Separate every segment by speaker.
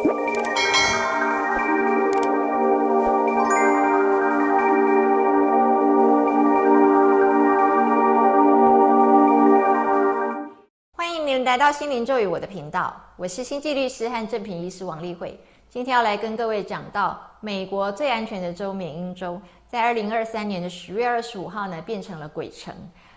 Speaker 1: 欢迎您来到心灵咒语我的频道，我是星际律师和正品医师王丽慧。今天要来跟各位讲到美国最安全的州缅因州，在2023年的10月25号呢变成了鬼城。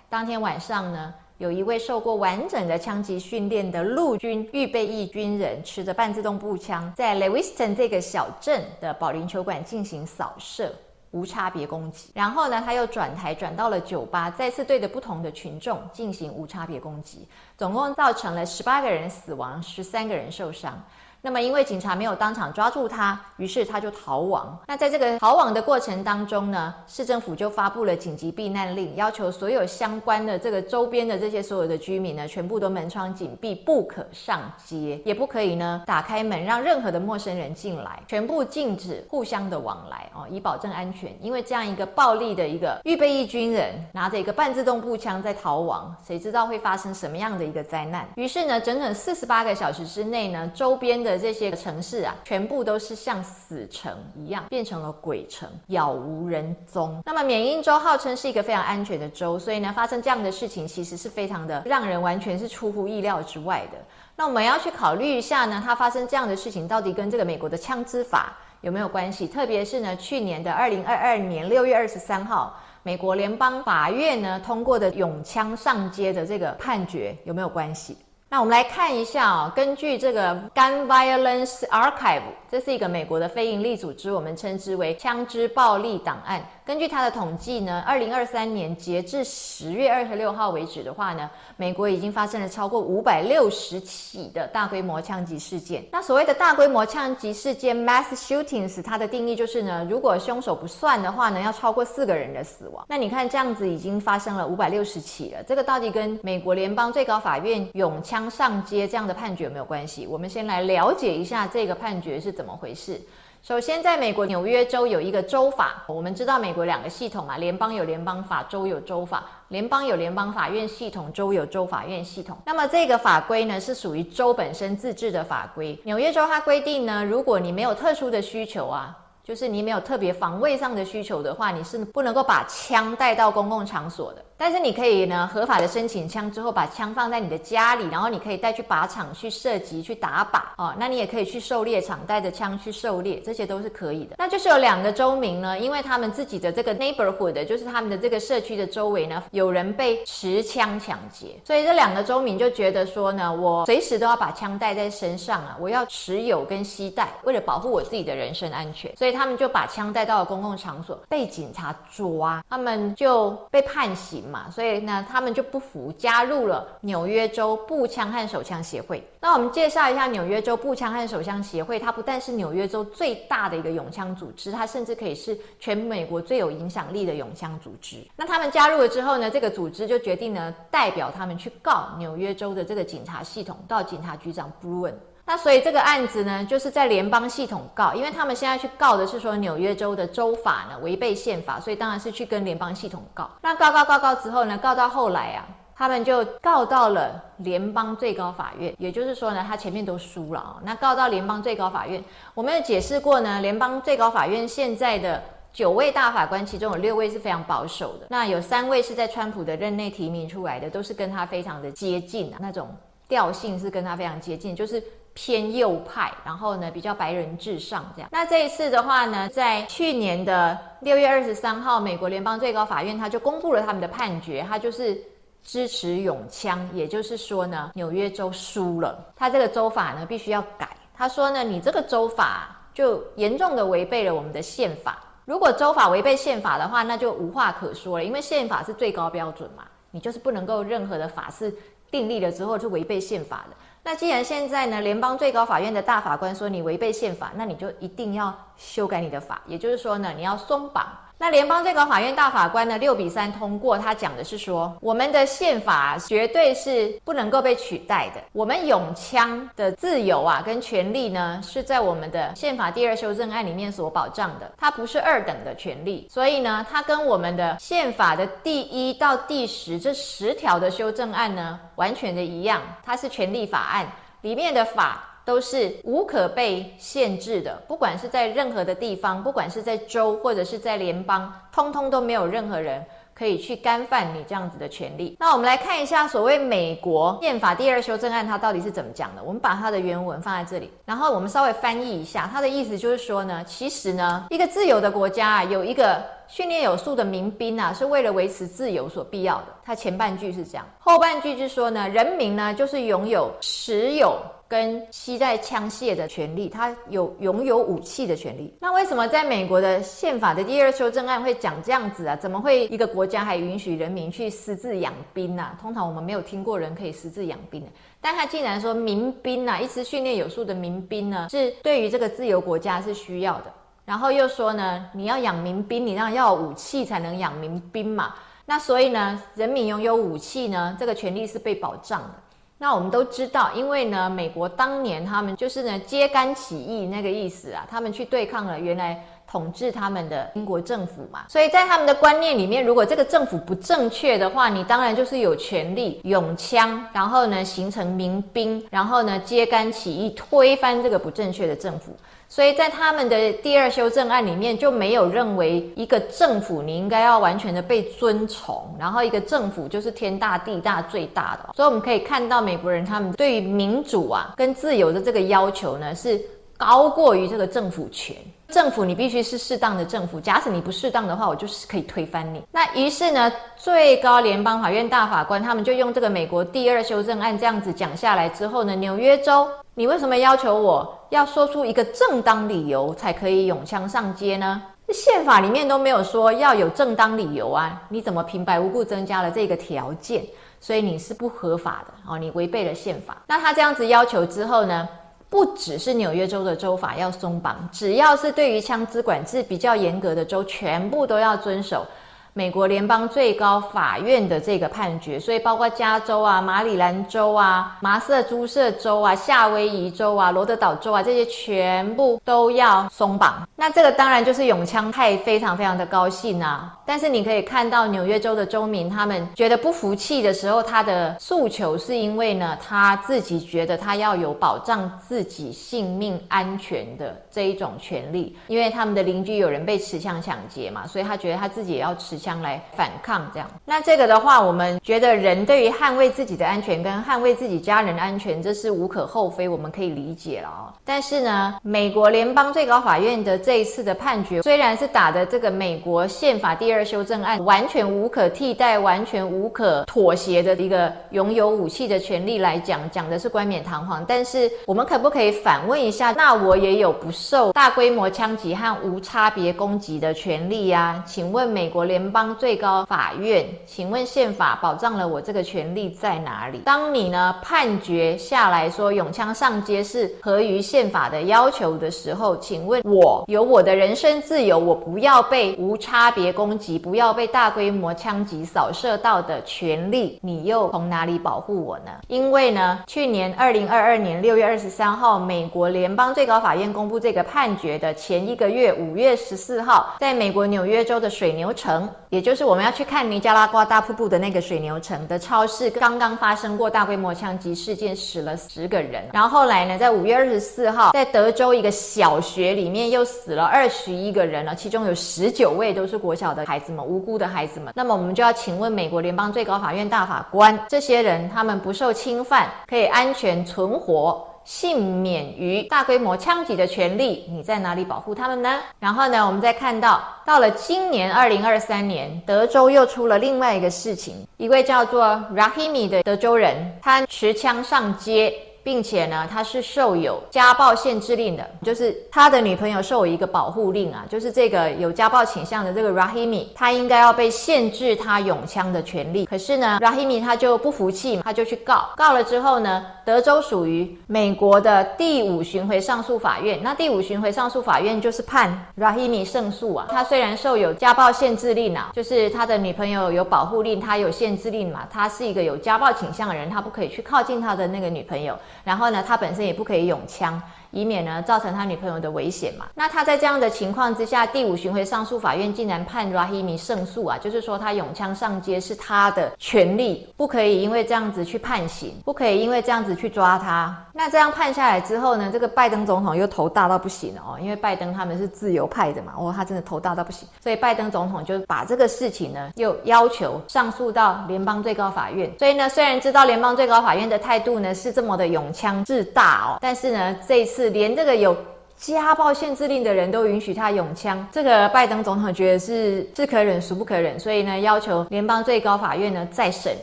Speaker 1: 当天晚上呢，有一位受过完整的枪击训练的陆军预备役军人，持着半自动步枪，在 Lewiston 这个小镇的保龄球馆进行扫射，无差别攻击。然后呢，他又转台转到了酒吧，再次对着不同的群众进行无差别攻击，总共造成了18个人死亡，13个人受伤。那么因为警察没有当场抓住他，于是他就逃亡。那在这个逃亡的过程当中呢，市政府就发布了紧急避难令，要求所有相关的这个周边的这些所有的居民呢，全部都门窗紧闭，不可上街，也不可以呢打开门让任何的陌生人进来，全部禁止互相的往来哦，以保证安全。因为这样一个暴力的一个预备役军人拿着一个半自动步枪在逃亡，谁知道会发生什么样的一个灾难？于是呢，整整48个小时之内呢，周边的这些城市啊，全部都是像死城一样，变成了鬼城，杳无人踪。那么缅因州号称是一个非常安全的州，所以呢，发生这样的事情其实是非常的让人完全是出乎意料之外的。那我们要去考虑一下呢，它发生这样的事情到底跟这个美国的枪支法有没有关系？特别是呢，去年的2022年6月23号，美国联邦法院呢通过的拥枪上街的这个判决有没有关系？那我们来看一下哦，根据这个 Gun Violence Archive， 这是一个美国的非营利组织，我们称之为枪支暴力档案。根据它的统计呢，2023年截至10月26号为止的话呢，美国已经发生了超过560起的大规模枪击事件。那所谓的大规模枪击事件 Mass Shootings， 它的定义就是呢，如果凶手不算的话呢，要超过4个人的死亡。那你看这样子已经发生了560起了，这个到底跟美国联邦最高法院拥枪上街这样的判决有没有关系？我们先来了解一下这个判决是怎么回事。首先，在美国纽约州有一个州法，我们知道美国2个系统嘛，联邦有联邦法，州有州法，联邦有联邦法院系统，州有州法院系统。那么这个法规呢，是属于州本身自治的法规。纽约州它规定呢，如果你没有特殊的需求啊，就是你没有特别防卫上的需求的话，你是不能够把枪带到公共场所的。但是你可以呢，合法的申请枪之后，把枪放在你的家里，然后你可以带去靶场去射击、去打靶哦。那你也可以去狩猎场带着枪去狩猎，这些都是可以的。那就是有2个州民呢，因为他们自己的这个 neighborhood， 就是他们的这个社区的周围呢，有人被持枪抢劫，所以这2个州民就觉得说呢，我随时都要把枪带在身上啊，我要持有跟携带，为了保护我自己的人身安全，所以他们就把枪带到了公共场所，被警察抓，他们就被判刑嘛，所以呢，他们就不服，加入了纽约州步枪和手枪协会。那我们介绍一下纽约州步枪和手枪协会，它不但是纽约州最大的一个拥枪组织，它甚至可以是全美国最有影响力的拥枪组织。那他们加入了之后呢，这个组织就决定呢，代表他们去告纽约州的这个警察系统，到警察局长 Bruen。那所以这个案子呢，就是在联邦系统告，因为他们现在去告的是说纽约州的州法呢违背宪法，所以当然是去跟联邦系统告。那告之后呢，告到后来啊，他们就告到了联邦最高法院，也就是说呢，他前面都输了哦。那告到联邦最高法院，我们有解释过呢，联邦最高法院现在的9位大法官，其中有6位是非常保守的，那有3位是在川普的任内提名出来的，都是跟他非常的接近啊，那种调性是跟他非常接近，就是偏右派，然后呢比较白人至上这样。那这一次的话呢，在去年的6月23号，美国联邦最高法院他就公布了他们的判决，他就是支持拥枪，也就是说呢，纽约州输了，他这个州法呢必须要改。他说呢，你这个州法就严重的违背了我们的宪法。如果州法违背宪法的话，那就无话可说了，因为宪法是最高标准嘛，你就是不能够任何的法是订立了之后是违背宪法的。那既然现在呢，联邦最高法院的大法官说你违背宪法，那你就一定要修改你的法，也就是说呢，你要松绑。那联邦最高法院大法官呢6-3通过，他讲的是说，我们的宪法绝对是不能够被取代的，我们拥枪的自由啊跟权利呢是在我们的宪法第2修正案里面所保障的，它不是2等的权利，所以呢，它跟我们的宪法的第1到第10这10条的修正案呢完全的一样，它是权利法案里面的法都是无可被限制的，不管是在任何的地方，不管是在州或者是在联邦，通通都没有任何人可以去干犯你这样子的权利。那我们来看一下所谓美国宪法第2修正案它到底是怎么讲的。我们把它的原文放在这里，然后我们稍微翻译一下，它的意思就是说呢，其实呢，一个自由的国家有一个训练有素的民兵是为了维持自由所必要的。它前半句是这样，后半句就是说呢，人民呢就是拥有持有跟携带枪械的权利，他拥有武器的权利。那为什么在美国的宪法的第2修正案会讲这样子啊？怎么会一个国家还允许人民去私自养兵啊？通常我们没有听过人可以私自养兵的，但他竟然说民兵一支训练有素的民兵呢，是对于这个自由国家是需要的。然后又说呢，你要养民兵，你当然要有武器才能养民兵嘛。那所以呢，人民拥有武器呢，这个权利是被保障的。那我们都知道，因为呢，美国当年他们就是呢揭竿起义那个意思啊，他们去对抗了原来统治他们的英国政府嘛，所以在他们的观念里面，如果这个政府不正确的话，你当然就是有权利拥枪，然后呢形成民兵，然后呢揭竿起义，推翻这个不正确的政府。所以在他们的第2修正案里面就没有认为一个政府你应该要完全的被尊崇，然后一个政府就是天大地大最大的。所以我们可以看到美国人他们对于民主跟自由的这个要求呢是高过于这个政府权。政府你必须是适当的政府，假使你不适当的话，我就是可以推翻你。那于是呢，最高联邦法院大法官他们就用这个美国第2修正案这样子讲下来之后呢，纽约州，你为什么要求我要说出一个正当理由才可以拥枪上街呢？宪法里面都没有说要有正当理由啊，你怎么平白无故增加了这个条件？所以你是不合法的你违背了宪法。那他这样子要求之后呢，不只是纽约州的州法要松绑，只要是对于枪支管制比较严格的州，全部都要遵守美国联邦最高法院的这个判决。所以包括加州马里兰州麻瑟诸塞州夏威夷州罗德岛州这些全部都要松绑。那这个当然就是拥枪派非常非常的高兴但是你可以看到纽约州的州民他们觉得不服气的时候，他的诉求是因为呢，他自己觉得他要有保障自己性命安全的这一种权利，因为他们的邻居有人被持枪抢劫嘛，所以他觉得他自己也要持枪来反抗这样。那这个的话，我们觉得人对于捍卫自己的安全跟捍卫自己家人的安全，这是无可厚非，我们可以理解了但是呢，美国联邦最高法院的这一次的判决，虽然是打的这个美国宪法第2修正案完全无可替代、完全无可妥协的一个拥有武器的权利来讲的是冠冕堂皇，但是我们可不可以反问一下，那我也有不受大规模枪击和无差别攻击的权利请问美国联邦最高法院，请问宪法保障了我这个权利在哪里？当你呢判决下来说拥枪上街是合于宪法的要求的时候，请问我有我的人身自由，我不要被无差别攻击，不要被大规模枪击扫射到的权利，你又从哪里保护我呢？因为呢，去年2022年6月23号，美国联邦最高法院公布这个判决的前一个月5月14号，在美国纽约州的水牛城，也就是我们要去看尼加拉瓜大瀑布的那个水牛城的超市，刚刚发生过大规模枪击事件，死了10个人。然后后来呢，在5月24号，在德州一个小学里面又死了21个人了，其中有19位都是国小的孩子们，无辜的孩子们。那么我们就要请问美国联邦最高法院大法官，这些人他们不受侵犯，可以安全存活，幸免于大规模枪击的权利，你在哪里保护他们呢？然后呢，我们再看到了今年2023年，德州又出了另外一个事情，一位叫做 Rahimi 的德州人，他持枪上街，并且呢，他是受有家暴限制令的，就是他的女朋友受有一个保护令就是这个有家暴倾向的这个 Rahimi， 他应该要被限制他拥枪的权利。可是呢 Rahimi 他就不服气，他就去告了之后呢，德州属于美国的第5巡回上诉法院，那第5巡回上诉法院就是判 Rahimi 胜诉他虽然受有家暴限制令就是他的女朋友有保护令，他有限制令嘛，他是一个有家暴倾向的人，他不可以去靠近他的那个女朋友。然后呢，他本身也不可以拥枪，以免呢造成他女朋友的危险嘛。那他在这样的情况之下，第5巡回上诉法院竟然判 Rahimi 胜诉啊，就是说他拥枪上街是他的权利，不可以因为这样子去判刑，不可以因为这样子去抓他。那这样判下来之后呢，这个拜登总统又头大到不行哦，因为拜登他们是自由派的嘛，他真的头大到不行，所以拜登总统就把这个事情呢又要求上诉到联邦最高法院。所以呢，虽然知道联邦最高法院的态度呢是这么的拥枪自大哦，但是呢，这一次连这个有家暴限制令的人都允许他拥枪，这个拜登总统觉得是是可忍孰不可忍，所以呢要求联邦最高法院呢再审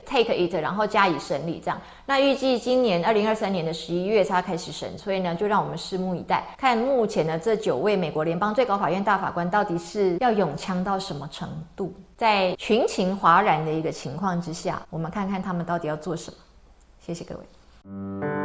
Speaker 1: take it， 然后加以审理这样。那预计今年2023年的11月才开始审，所以呢就让我们拭目以待，看目前的这9位美国联邦最高法院大法官到底是要拥枪到什么程度。在群情哗然的一个情况之下，我们看看他们到底要做什么。谢谢各位。